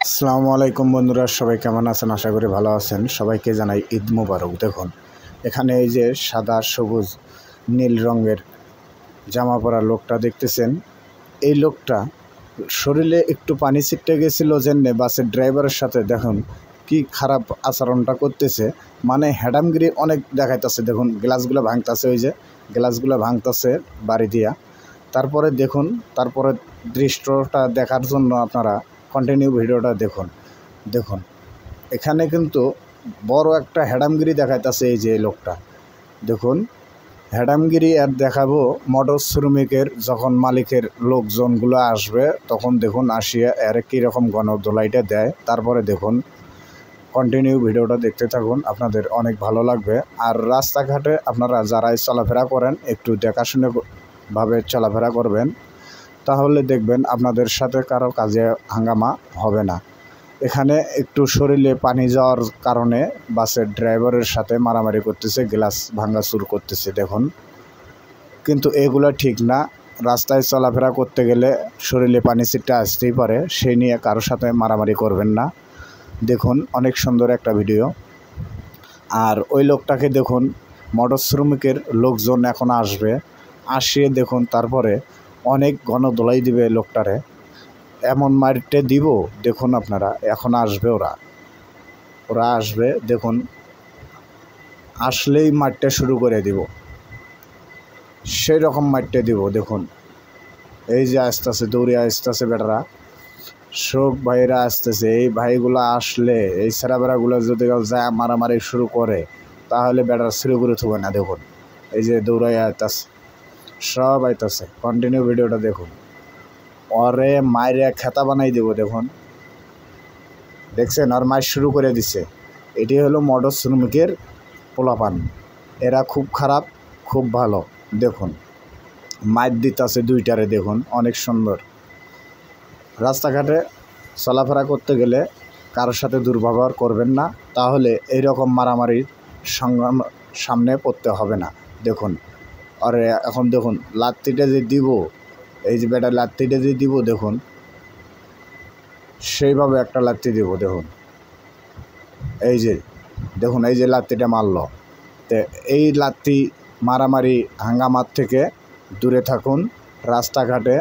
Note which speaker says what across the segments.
Speaker 1: আসসালামু আলাইকুম বন্ধুরা, সবাই কেমন আছেন? আশা করি ভালো আছেন। সবাইকে জানাই ঈদ মোবারক। দেখুন এখানে এই যে সাদা সবুজ নীল রঙের জামা পরা লোকটা দেখতেছেন, এই লোকটা শরীরে একটু পানি ছিটে গেছিল জেনে বাসের ড্রাইভারের সাথে দেখুন কি খারাপ আচরণটা করতেছে। মানে হ্যাডামগিরি অনেক দেখাইতেছে। দেখুন গ্লাসগুলো ভাঙতেছে, ওই যে গ্লাসগুলো ভাঙতেছে বাড়ি দিয়া। তারপরে দেখুন, তারপরে দৃশ্যটা দেখার জন্য আপনারা কন্টিনিউ ভিডিওটা দেখুন এখানে কিন্তু বড় একটা হ্যাডামগিরি দেখাইতেছে এই যে লোকটা। দেখুন হ্যাডামগিরি আর দেখাবো মোটর শ্রমিকের যখন মালিকের লোকজনগুলো আসবে তখন দেখুন আসিয়া এর কীরকম গণধোলাইটা দেয়। তারপরে দেখুন কন্টিনিউ ভিডিওটা দেখতে থাকুন, আপনাদের অনেক ভালো লাগবে। আর রাস্তাঘাটে আপনারা যারাই চলাফেরা করেন একটু দেখাশুনে ভাবে চলাফেরা করবেন, তাহলে দেখবেন আপনাদের সাথে কারো কাজে হাঙ্গামা হবে না। এখানে একটু শরীরে পানি যাওয়ার কারণে বাসের ড্রাইভারের সাথে মারামারি করতেছে, গ্লাস ভাঙাচুর করতেছে দেখুন। কিন্তু এগুলো ঠিক না। রাস্তায় চলাফেরা করতে গেলে শরীরে পানি ছিটটা আসতেই পারে, সেই নিয়ে কারোর সাথে মারামারি করবেন না। দেখুন অনেক সুন্দর একটা ভিডিও। আর ওই লোকটাকে দেখুন, মোটর শ্রমিকের লোকজন এখন আসবে, আসিয়ে দেখুন তারপরে অনেক গণধোলাই দিবে লোকটারে, এমন মারতে দিব দেখুন আপনারা। এখন আসবে ওরা আসবে দেখুন, আসলেই মারতে শুরু করে দিব, সেই রকম মারতে দিব দেখুন। এই যে আসতেছে, দৌড়ে আসতেছে বেটারা, সব ভাইরা আসতেছে। এই ভাইগুলো আসলে, এই সেরাবেরাগুলো যদি যায় মারামারি শুরু করে তাহলে বেটারা শুরু করে থাকবে না। দেখুন এই যে দৌড়াই আইতাছে, সব আইতাছে। কন্টিনিউ ভিডিওটা দেখুন। ওরে মায়ের খেতা বানাই দেব দেখুন। দেখছেন আর মায়ের শুরু করে দিছে। এটি হলো মোটর শ্রমিকের পোলাপান। এরা খুব খারাপ, খুব ভালো। দেখুন মায়ের দিতেছে দুইটারে, দেখুন অনেক সুন্দর। রাস্তাঘাটে চলাফেরা করতে গেলে কারোর সাথে দুর্ব্যবহার করবেন না, তাহলে এইরকম মারামারির সংগ্রাম সামনে পড়তে হবে না। দেখুন আর এখন দেখুন লাত্তিটা যে দিব, এই যে বেটা লাত্তিটা যে দিব দেখুন, সেইভাবে একটা লাত্তি দিব দেখুন। এই যে দেখুন, এই যে লাত্তিটা মারল, তো এই লাত্তি মারামারি হাঙ্গামার থেকে দূরে থাকুন। রাস্তাঘাটে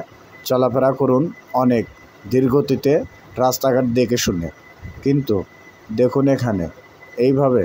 Speaker 1: চলাফেরা করুন অনেক ধীরগতিতে, রাস্তাঘাট দেখে শুনে। কিন্তু দেখুন এখানে এইভাবে